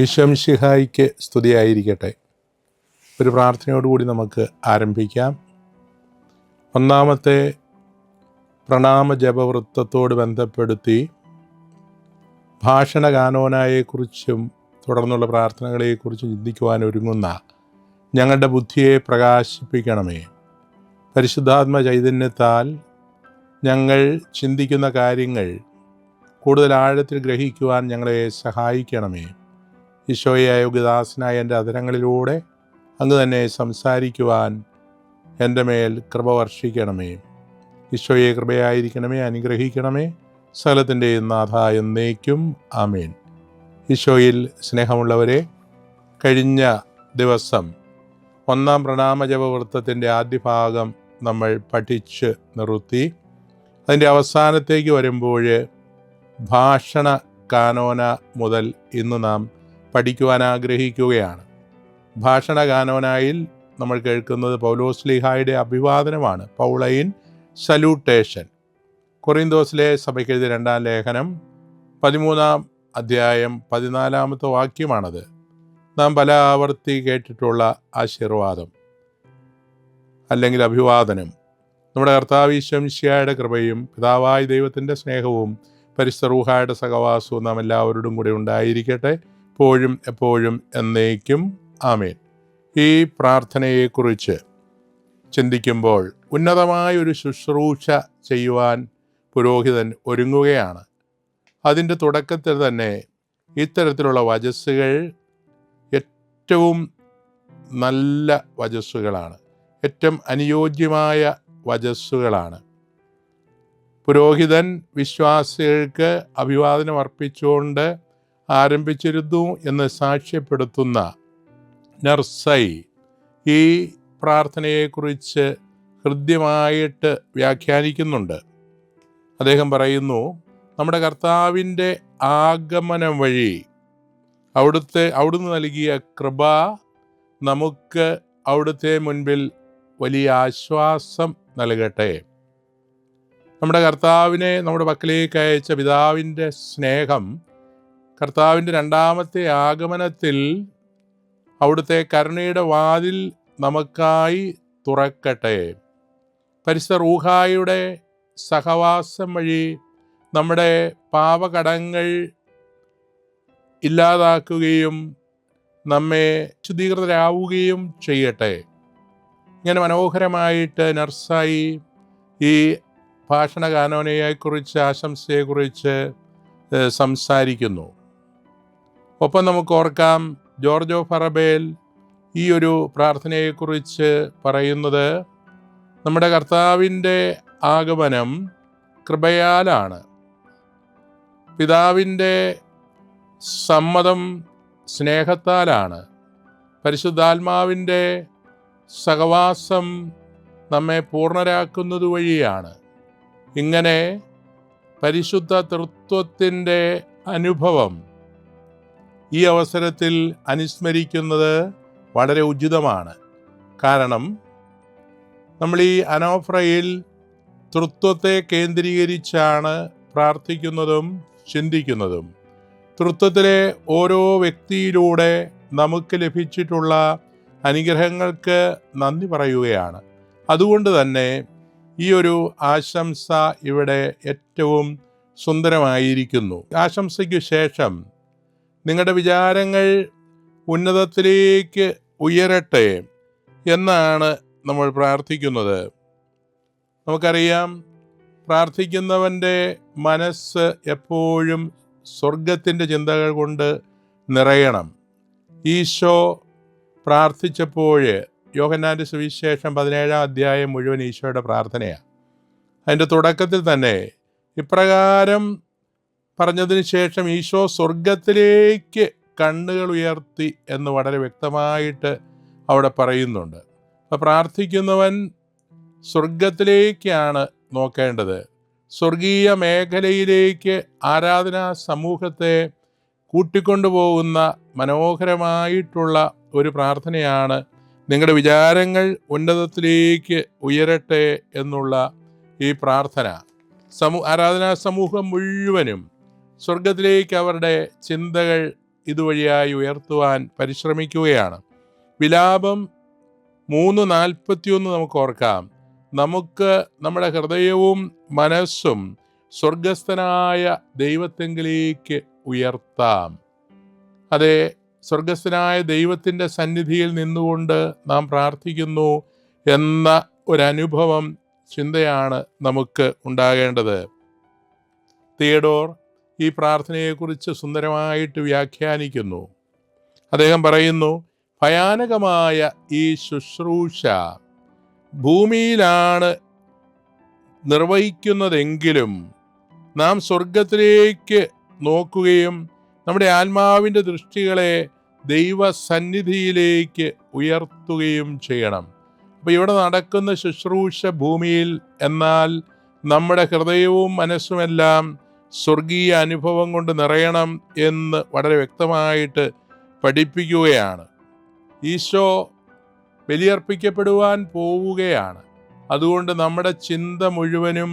ഈശോമിശിഹായിക്ക് സ്തുതിയായിരിക്കട്ടെ. ഒരു പ്രാർത്ഥനയോടുകൂടി നമുക്ക് ആരംഭിക്കാം. ഒന്നാമത്തെ പ്രണാമ ജപവൃത്തത്തോട് ബന്ധപ്പെടുത്തി ഭാഷണ കാനോനായെക്കുറിച്ചും തുടർന്നുള്ള പ്രാർത്ഥനകളെക്കുറിച്ചും ചിന്തിക്കുവാൻ ഒരുങ്ങുന്ന ഞങ്ങളുടെ ബുദ്ധിയെ പ്രകാശിപ്പിക്കണമേ. പരിശുദ്ധാത്മ ചൈതന്യത്താൽ ഞങ്ങൾ ചിന്തിക്കുന്ന കാര്യങ്ങൾ കൂടുതൽ ആഴത്തിൽ ഗ്രഹിക്കുവാൻ ഞങ്ങളെ സഹായിക്കണമേ. ഈശോയെ അയോഗ്യദാസനായ എൻ്റെ അധരങ്ങളിലൂടെ അങ്ങ് തന്നെ സംസാരിക്കുവാൻ എൻ്റെ മേൽ കൃപ വർഷിക്കണമേ. ഈശോയെ കൃപയായിരിക്കണമേ, അനുഗ്രഹിക്കണമേ. സകലത്തിൻ്റെയും നാഥ എന്നേക്കും ആമേൻ. ഈശോയിൽ സ്നേഹമുള്ളവരെ, കഴിഞ്ഞ ദിവസം ഒന്നാം പ്രണാമ ജപവൃത്തത്തിൻ്റെ ആദ്യ ഭാഗം നമ്മൾ പഠിച്ച് നിർത്തി. അതിൻ്റെ അവസാനത്തേക്ക് വരുമ്പോൾ ഭാഷണ കാനോന മുതൽ ഇന്ന് നാം പഠിക്കുവാൻ ആഗ്രഹിക്കുകയാണ്. ഭാഷണ കാനോനായിൽ നമ്മൾ കേൾക്കുന്നത് പൗലോസ്ലീഹായുടെ അഭിവാദനമാണ്, പൗളൈൻ സല്യൂട്ടേഷൻ. കൊറിന്തോസിലെ സഭയ്ക്ക് എഴുതിയ 2-ാം ലേഖനം 13-ാം അധ്യായം 14-ാമത്തെ വാക്യമാണത്. നാം പല ആവർത്തി കേട്ടിട്ടുള്ള ആശീർവാദം അല്ലെങ്കിൽ അഭിവാദനം. നമ്മുടെ കർത്താവ് ഈശോമിശിഹായുടെ കൃപയും പിതാവായ ദൈവത്തിൻ്റെ സ്നേഹവും പരിശുദ്ധ റൂഹായുടെ സഹവാസവും നാം എല്ലാവരോടും കൂടെ ഉണ്ടായിരിക്കട്ടെ, എപ്പോഴും എപ്പോഴും എന്നേക്കും ആമേൻ. ഈ പ്രാർത്ഥനയെക്കുറിച്ച് ചിന്തിക്കുമ്പോൾ ഉന്നതമായ ഒരു ശുശ്രൂഷ ചെയ്യുവാൻ പുരോഹിതൻ ഒരുങ്ങുകയാണ്. അതിൻ്റെ തുടക്കത്തിൽ തന്നെ ഇത്തരത്തിലുള്ള വചസ്സുകൾ ഏറ്റവും നല്ല വചസ്സുകളാണ്, ഏറ്റവും അനുയോജ്യമായ വചസ്സുകളാണ്. പുരോഹിതൻ വിശ്വാസികൾക്ക് അഭിവാദനം അർപ്പിച്ചുകൊണ്ട് ആരംഭിച്ചിരുന്നു എന്ന് സാക്ഷ്യപ്പെടുത്തുന്ന നർസൈ ഈ പ്രാർത്ഥനയെക്കുറിച്ച് ഹൃദ്യമായിട്ട് വ്യാഖ്യാനിക്കുന്നുണ്ട്. അദ്ദേഹം പറയുന്നു, നമ്മുടെ കർത്താവിൻ്റെ ആഗമനം വഴി അവിടുന്ന് നൽകിയ കൃപ നമുക്ക് അവിടുത്തെ മുൻപിൽ വലിയ ആശ്വാസം നൽകട്ടെ. നമ്മുടെ കർത്താവിനെ നമ്മുടെ പക്കലേക്ക് അയച്ച പിതാവിൻ്റെ സ്നേഹം കർത്താവിൻ്റെ 2ാമത്തെ ആഗമനത്തിൽ അവിടുത്തെ കരുണയുടെ വാതിൽ നമുക്കായി തുറക്കട്ടെ. പരിശുദ്ധ റൂഹായുടെ സഹവാസം വഴി നമ്മുടെ പാപകടങ്ങൾ ഇല്ലാതാക്കുകയും നമ്മെ ശുദ്ധീകൃതരാവുകയും ചെയ്യട്ടെ. ഇങ്ങനെ മനോഹരമായിട്ട് നർസായി ഈ ഭാഷണ കാനോനയെക്കുറിച്ച്, ആശംസയെക്കുറിച്ച് സംസാരിക്കുന്നു. ഒപ്പം നമുക്ക് ഓർക്കാം, ജോർജോ ഫറബേൽ ഈ ഒരു പ്രാർത്ഥനയെക്കുറിച്ച് പറയുന്നത്, നമ്മുടെ കർത്താവിൻ്റെ ആഗമനം കൃപയാലാണ്, പിതാവിൻ്റെ സമ്മതം സ്നേഹത്താലാണ്, പരിശുദ്ധാത്മാവിൻ്റെ സഹവാസം നമ്മെ പൂർണ്ണരാക്കുന്നത് വഴിയാണ്. ഇങ്ങനെ പരിശുദ്ധ തൃത്വത്തിൻ്റെ അനുഭവം ഈ അവസരത്തിൽ അനുസ്മരിക്കുന്നത് വളരെ ഉചിതമാണ്. കാരണം നമ്മൾ ഈ അനോഫ്രയിൽ തൃത്വത്തെ കേന്ദ്രീകരിച്ചാണ് പ്രാർത്ഥിക്കുന്നതും ചിന്തിക്കുന്നതും. തൃത്വത്തിലെ ഓരോ വ്യക്തിയിലൂടെ നമുക്ക് ലഭിച്ചിട്ടുള്ള അനുഗ്രഹങ്ങൾക്ക് നന്ദി പറയുകയാണ്. അതുകൊണ്ട് തന്നെ ഈ ഒരു ആശംസ ഇവിടെ ഏറ്റവും സുന്ദരമായിരിക്കുന്നു. ആശംസയ്ക്ക് ശേഷം നിങ്ങളുടെ വിചാരങ്ങൾ ഉന്നതത്തിലേക്ക് ഉയരട്ടെ എന്നാണ് നമ്മൾ പ്രാർത്ഥിക്കുന്നത്. നമുക്കറിയാം, പ്രാർത്ഥിക്കുന്നവൻ്റെ മനസ്സ് എപ്പോഴും സ്വർഗത്തിൻ്റെ ചിന്തകൾ കൊണ്ട് നിറയണം. ഈശോ പ്രാർത്ഥിച്ചപ്പോൾ യോഹന്നാൻ്റെ സുവിശേഷം 17-ാം അധ്യായം മുഴുവൻ ഈശോയുടെ പ്രാർത്ഥനയാണ്. അതിൻ്റെ തുടക്കത്തിൽ തന്നെ ഇപ്രകാരം പറഞ്ഞതിന് ശേഷം ഈശോ സ്വർഗത്തിലേക്ക് കണ്ണുകൾ ഉയർത്തി എന്ന് വളരെ വ്യക്തമായിട്ട് അവിടെ പറയുന്നുണ്ട്. അപ്പോൾ പ്രാർത്ഥിക്കുന്നവൻ സ്വർഗത്തിലേക്കാണ് നോക്കേണ്ടത്. സ്വർഗീയ മേഖലയിലേക്ക് ആരാധനാ സമൂഹത്തെ കൂട്ടിക്കൊണ്ടുപോകുന്ന മനോഹരമായിട്ടുള്ള ഒരു പ്രാർത്ഥനയാണ് നിങ്ങളുടെ വിചാരങ്ങൾ ഉന്നതത്തിലേക്ക് ഉയരട്ടെ എന്നുള്ള ഈ പ്രാർത്ഥന. ആരാധനാ സമൂഹം മുഴുവനും സ്വർഗത്തിലേക്ക് അവരുടെ ചിന്തകൾ ഇതുവഴിയായി ഉയർത്തുവാൻ പരിശ്രമിക്കുകയാണ്. വിലാപം 3:41 നമുക്ക് ഓർക്കാം. നമുക്ക് നമ്മുടെ ഹൃദയവും മനസ്സും സ്വർഗസ്ഥനായ ദൈവത്തെങ്കിലേക്ക് ഉയർത്താം. അതെ, സ്വർഗസ്ഥനായ ദൈവത്തിൻ്റെ സന്നിധിയിൽ നിന്നുകൊണ്ട് നാം പ്രാർത്ഥിക്കുന്നു എന്ന ഒരനുഭവം, ചിന്തയാണ് നമുക്ക് ഉണ്ടാകേണ്ടത്. തിയഡോർ ഈ പ്രാർത്ഥനയെക്കുറിച്ച് സുന്ദരമായിട്ട് വ്യാഖ്യാനിക്കുന്നു. അദ്ദേഹം പറയുന്നു, ഭയാനകമായ ഈ ശുശ്രൂഷ ഭൂമിയിലാണ് നിർവഹിക്കുന്നതെങ്കിലും നാം സ്വർഗത്തിലേക്ക് നോക്കുകയും നമ്മുടെ ആത്മാവിൻ്റെ ദൃഷ്ടികളെ ദൈവസന്നിധിയിലേക്ക് ഉയർത്തുകയും ചെയ്യണം. അപ്പോൾ ഇവിടെ നടക്കുന്ന ശുശ്രൂഷ ഭൂമിയിൽ, എന്നാൽ നമ്മുടെ ഹൃദയവും മനസ്സുമെല്ലാം സ്വർഗീയ അനുഭവം കൊണ്ട് നിറയണം എന്ന് വളരെ വ്യക്തമായിട്ട് പഠിപ്പിക്കുകയാണ്. ഈശോ ബലിയർപ്പിക്കപ്പെടുവാൻ പോവുകയാണ്. അതുകൊണ്ട് നമ്മുടെ ചിന്ത മുഴുവനും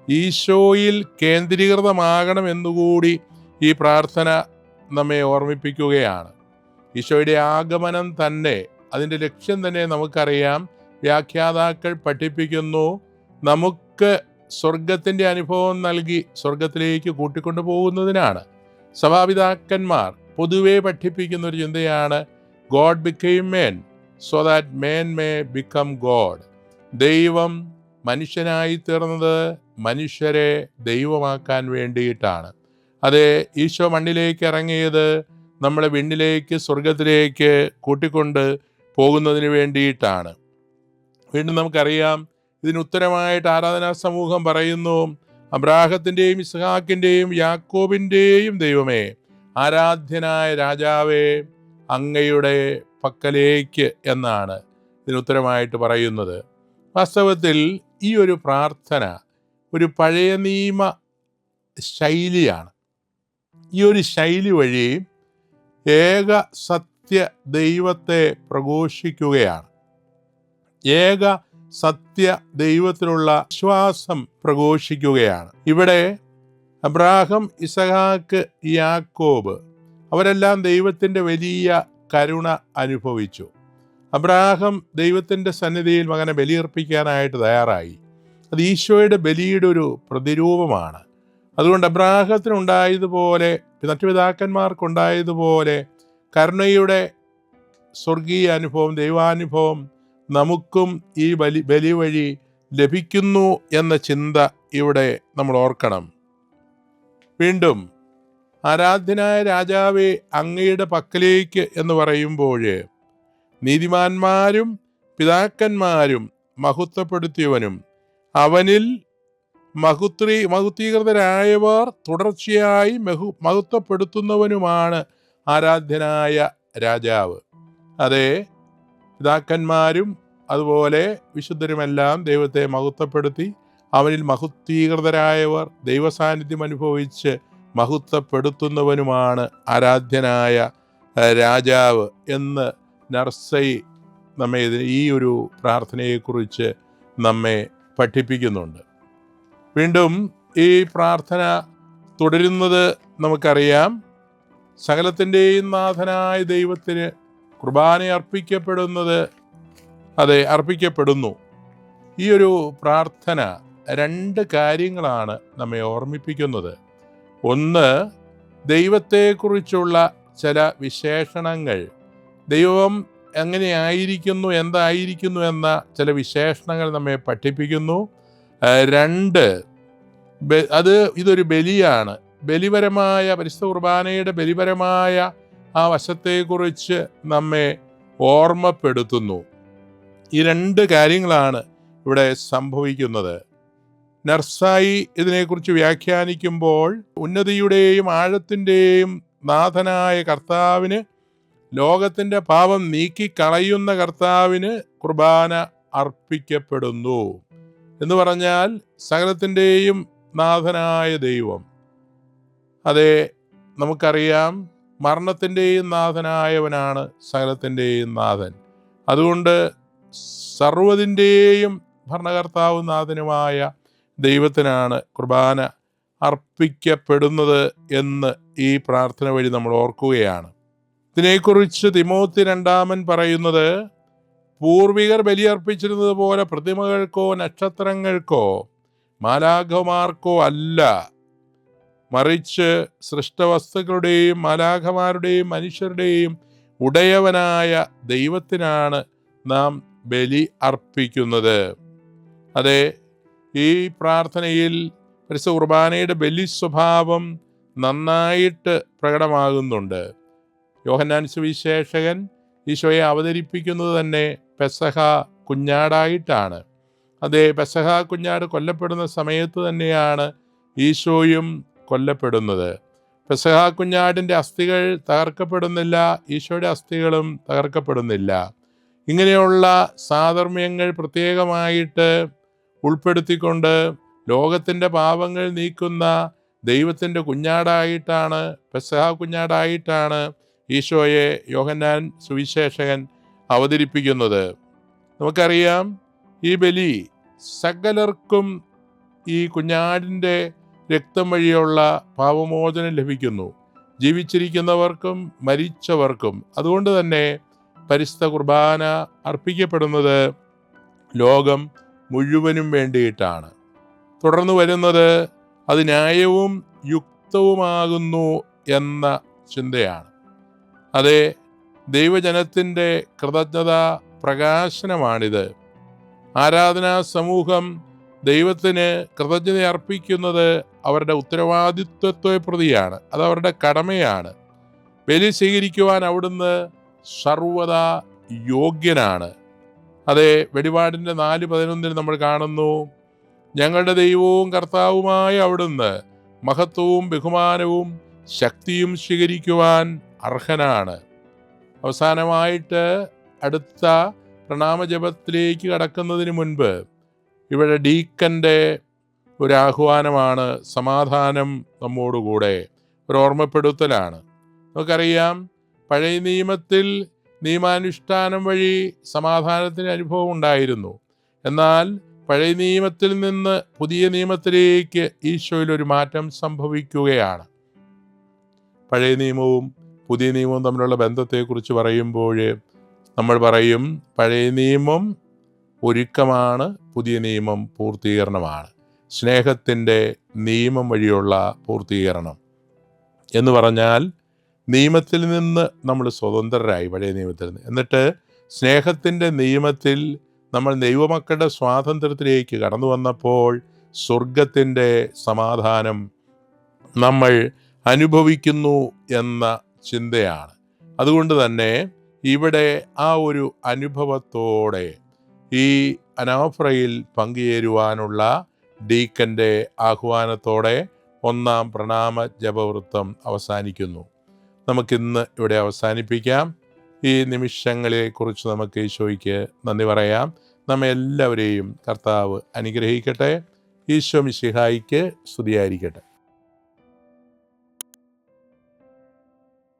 ഈശോയിൽ കേന്ദ്രീകൃതമാകണം എന്നുകൂടി ഈ പ്രാർത്ഥന നമ്മെ ഓർമ്മിപ്പിക്കുകയാണ്. ഈശോയുടെ ആഗമനം തന്നെ, അതിൻ്റെ ലക്ഷ്യം തന്നെ നമുക്കറിയാം. വ്യാഖ്യാതാക്കൾ പഠിപ്പിക്കുന്നു, നമുക്ക് സ്വർഗത്തിൻ്റെ അനുഭവം നൽകി സ്വർഗത്തിലേക്ക് കൂട്ടിക്കൊണ്ടു പോകുന്നതിനാണ്. സഭാപിതാക്കന്മാർ പൊതുവെ പഠിപ്പിക്കുന്ന ഒരു ചിന്തയാണ് god became man so that man may become god. ദൈവം മനുഷ്യനായി തീർന്നത് മനുഷ്യരെ ദൈവമാക്കാൻ വേണ്ടിയിട്ടാണ്. അതെ, ഈശോ മണ്ണിലേക്ക് ഇറങ്ങിയത് നമ്മളെ വിണ്ണിലേക്ക്, സ്വർഗത്തിലേക്ക് കൂട്ടിക്കൊണ്ട് പോകുന്നതിന് വേണ്ടിയിട്ടാണ്. വീണ്ടും നമുക്കറിയാം, ഇതിന് ഉത്തരമായിട്ട് ആരാധനാ സമൂഹം പറയുന്നു, അബ്രാഹത്തിൻ്റെയും ഇസ്ഹാക്കിൻ്റെയും യാക്കോബിൻ്റെയും ദൈവമേ, ആരാധ്യനായ രാജാവേ, അങ്ങയുടെ പക്കലേക്ക് എന്നാണ് ഇതിനുത്തരമായിട്ട് പറയുന്നത്. വാസ്തവത്തിൽ ഈ ഒരു പ്രാർത്ഥന ഒരു പഴയ നിയമ ശൈലിയാണ്. ഈ ഒരു ശൈലി വഴി ഏക സത്യ ദൈവത്തെ പ്രഘോഷിക്കുകയാണ്. ഏക സത്യ ദൈവത്തിലുള്ള വിശ്വാസം പ്രഘോഷിക്കുകയാണ്. ഇവിടെ അബ്രാഹം, ഇസഹാക്ക്, യാക്കോബ് അവരെല്ലാം ദൈവത്തിൻ്റെ വലിയ കരുണ അനുഭവിച്ചു. അബ്രാഹം ദൈവത്തിൻ്റെ സന്നിധിയിൽ മകനെ ബലിയർപ്പിക്കാനായിട്ട് തയ്യാറായി. അത് ഈശോയുടെ ബലിയുടെ ഒരു പ്രതിരൂപമാണ്. അതുകൊണ്ട് അബ്രാഹത്തിനുണ്ടായതുപോലെ, മറ്റു പിതാക്കന്മാർക്കുണ്ടായതുപോലെ കരുണയുടെ സ്വർഗീയ അനുഭവം, ദൈവാനുഭവം നമുക്കും ഈ ബലി വഴി ലഭിക്കുന്നു എന്ന ചിന്ത ഇവിടെ നമ്മൾ ഓർക്കണം. വീണ്ടും ആരാധ്യനായ രാജാവേ, അങ്ങയുടെ പക്കലേക്ക് എന്ന് പറയുമ്പോൾ നീതിമാന്മാരും പിതാക്കന്മാരും മഹത്വപ്പെടുത്തിയവനും അവനിൽ മഹത്വീകൃതരായവർ തുടർച്ചയായി മഹത്വപ്പെടുത്തുന്നവനുമാണ് ആരാധ്യനായ രാജാവ്. അതെ, പിതാക്കന്മാരും അതുപോലെ വിശുദ്ധരുമെല്ലാം ദൈവത്തെ മഹത്വപ്പെടുത്തി അവനിൽ മഹത്വീകൃതരായവർ ദൈവസാന്നിധ്യം അനുഭവിച്ച് മഹത്വപ്പെടുത്തുന്നവനുമാണ് ആരാധ്യനായ രാജാവ് എന്ന് നർസൈ നമ്മെ ഈ ഒരു പ്രാർത്ഥനയെക്കുറിച്ച് നമ്മെ പഠിപ്പിക്കുന്നുണ്ട്. വീണ്ടും ഈ പ്രാർത്ഥന തുടരുന്നത് നമുക്കറിയാം. സകലത്തിൻ്റെയും നാഥനായ ദൈവത്തിന് കുർബാന അർപ്പിക്കപ്പെടുന്നു. ഈ ഒരു പ്രാർത്ഥന രണ്ട് കാര്യങ്ങളാണ് നമ്മെ ഓർമ്മിപ്പിക്കുന്നത്. ഒന്ന്, ദൈവത്തെക്കുറിച്ചുള്ള ചില വിശേഷണങ്ങൾ, ദൈവം എങ്ങനെയായിരിക്കുന്നു, എന്തായിരിക്കുന്നു എന്ന ചില വിശേഷണങ്ങൾ നമ്മെ പഠിപ്പിക്കുന്നു. രണ്ട്, ഇതൊരു ബലിയാണ്. ബലിപരമായ പരിശുദ്ധ കുർബാനയുടെ ബലിപരമായ ആ വശത്തെക്കുറിച്ച് നമ്മെ ഓർമ്മപ്പെടുത്തുന്നു. ഈ രണ്ട് കാര്യങ്ങളാണ് ഇവിടെ സംഭവിക്കുന്നത്. നർസായി ഇതിനെക്കുറിച്ച് വ്യാഖ്യാനിക്കുമ്പോൾ, ഉന്നതിയുടെയും ആഴത്തിൻ്റെയും നാഥനായ കർത്താവിന്, ലോകത്തിൻ്റെ പാപം നീക്കിക്കളയുന്ന കർത്താവിന് കുർബാന അർപ്പിക്കപ്പെടുന്നു എന്ന് പറഞ്ഞാൽ സകലത്തിൻ്റെയും നാഥനായ ദൈവം. അതെ, നമുക്കറിയാം, മരണത്തിൻ്റെയും നാഥനായവനാണ് സകലത്തിൻ്റെയും നാഥൻ. അതുകൊണ്ട് സർവ്വതിൻ്റെയും ഭരണകർത്താവും നാഥനുമായ ദൈവത്തിനാണ് കുർബാന അർപ്പിക്കപ്പെടുന്നത് എന്ന് ഈ പ്രാർത്ഥന വഴി നമ്മൾ ഓർക്കുകയാണ്. ഇതിനെക്കുറിച്ച് തിമോത്തി രണ്ടാമൻ പറയുന്നത്, പൂർവികർ ബലിയർപ്പിച്ചിരുന്നത് പോലെ പ്രതിമകൾക്കോ നക്ഷത്രങ്ങൾക്കോ മാലാഖമാർക്കോ അല്ല, മറിച്ച് സൃഷ്ടവസ്തുക്കളുടെയും മാലാഖമാരുടെയും മനുഷ്യരുടെയും ഉടയവനായ ദൈവത്തിനാണ് നാം ബലി അർപ്പിക്കുന്നത്. അതെ, ഈ പ്രാർത്ഥനയിൽ പരിശുദ്ധ കുർബാനയുടെ ബലി സ്വഭാവം നന്നായിട്ട് പ്രകടമാകുന്നുണ്ട്. യോഹന്നാൻ സുവിശേഷകൻ ഈശോയെ അവതരിപ്പിക്കുന്നത് തന്നെ പെസഹ കുഞ്ഞാടായിട്ടാണ്. അതേ, പെസഹ കുഞ്ഞാട് കൊല്ലപ്പെടുന്ന സമയത്ത് തന്നെയാണ് ഈശോയും കൊല്ലപ്പെടുന്നത്. പെസഹ കുഞ്ഞാടിൻ്റെ അസ്ഥികൾ തകർക്കപ്പെടുന്നില്ല, ഈശോയുടെ അസ്ഥികളും തകർക്കപ്പെടുന്നില്ല. ഇങ്ങനെയുള്ള സാധർമ്മ്യങ്ങൾ പ്രത്യേകമായിട്ട് ഉൾപ്പെടുത്തിക്കൊണ്ട് ലോകത്തിൻ്റെ പാപങ്ങൾ നീക്കുന്ന ദൈവത്തിൻ്റെ കുഞ്ഞാടായിട്ടാണ്, പെസഹ കുഞ്ഞാടായിട്ടാണ് ഈശോയെ യോഹന്നാൻ സുവിശേഷകൻ അവതരിപ്പിക്കുന്നത്. നമുക്കറിയാം, ഈ ബലി സകലർക്കും ഈ കുഞ്ഞാടിൻ്റെ രക്തം വഴിയുള്ള പാപമോചനം ലഭിക്കുന്നു, ജീവിച്ചിരിക്കുന്നവർക്കും മരിച്ചവർക്കും. അതുകൊണ്ട് തന്നെ പരിശുദ്ധ കുർബാന അർപ്പിക്കപ്പെടുന്നത് ലോകം മുഴുവനും വേണ്ടിയിട്ടാണ്. തുടർന്ന് വരുന്നത് അത് ന്യായവും യുക്തവുമാകുന്നു എന്ന ചിന്തയാണ്. അതെ, ദൈവജനത്തിൻ്റെ കൃതജ്ഞതാ പ്രകാശനമാണിത്. ആരാധനാ സമൂഹം ദൈവത്തിന് കൃതജ്ഞത അർപ്പിക്കുന്നത് അവരുടെ ഉത്തരവാദിത്വത്തെ പ്രതിയാണ്, അത് അവരുടെ കടമയാണ്. ബലി സ്വീകരിക്കുവാൻ അവിടുന്ന് സർവ്വതാ യോഗ്യനാണ്. അതെ, വെളിപാടിൻ്റെ 4:11 നമ്മൾ കാണുന്നു, ഞങ്ങളുടെ ദൈവവും കർത്താവുമായ അവിടുന്ന് മഹത്വവും ബഹുമാനവും ശക്തിയും സ്വീകരിക്കുവാൻ അർഹനാണ്. അവസാനമായിട്ട് അടുത്ത പ്രണാമജപത്തിലേക്ക് കടക്കുന്നതിന് മുൻപ് ഇവിടെ ഡീക്കൻ്റെ ഒരു ആഹ്വാനമാണ്, സമാധാനം നമ്മോടുകൂടെ, ഒരു ഓർമ്മപ്പെടുത്തലാണ്. നമുക്കറിയാം, പഴയ നിയമത്തിൽ നിയമാനുഷ്ഠാനം വഴി സമാധാനത്തിന് അനുഭവം ഉണ്ടായിരുന്നു. എന്നാൽ പഴയ നിയമത്തിൽ നിന്ന് പുതിയ നിയമത്തിലേക്ക് ഈശോയിലൊരു മാറ്റം സംഭവിക്കുകയാണ്. പഴയ നിയമവും പുതിയ നിയമവും തമ്മിലുള്ള ബന്ധത്തെക്കുറിച്ച് പറയുമ്പോൾ നമ്മൾ പറയും, പഴയ നിയമം ഒരുക്കമാണ്, പുതിയ നിയമം പൂർത്തീകരണമാണ്. സ്നേഹത്തിൻ്റെ നിയമം വഴിയുള്ള പൂർത്തീകരണം എന്ന് പറഞ്ഞാൽ നിയമത്തിൽ നിന്ന് നമ്മൾ സ്വതന്ത്രരായി, പഴയ നിയമത്തിൽ നിന്ന്. എന്നിട്ട് സ്നേഹത്തിൻ്റെ നിയമത്തിൽ നമ്മൾ ദൈവമക്കളുടെ സ്വാതന്ത്ര്യത്തിലേക്ക് കടന്നു വന്നപ്പോൾ സ്വർഗത്തിൻ്റെ സമാധാനം നമ്മൾ അനുഭവിക്കുന്നു എന്ന ചിന്തയാണ്. അതുകൊണ്ട് തന്നെ ഇവിടെ ആ ഒരു അനുഭവത്തോടെ ഈ അനാഫ്രയിൽ പങ്കുചേരുവാനുള്ള ഡീക്കൻ്റെ ആഹ്വാനത്തോടെ ഒന്നാം പ്രണാമ ജപവൃത്തം അവസാനിക്കുന്നു. നമുക്കിന്ന് ഇവിടെ അവസാനിപ്പിക്കാം. ഈ നിമിഷങ്ങളെക്കുറിച്ച് നമുക്ക് ഈശോയ്ക്ക് നന്ദി പറയാം. നമ്മെ എല്ലാവരെയും കർത്താവ് അനുഗ്രഹിക്കട്ടെ. ഈശോ മിശിഹായിക്ക് സ്തുതിയായിരിക്കട്ടെ.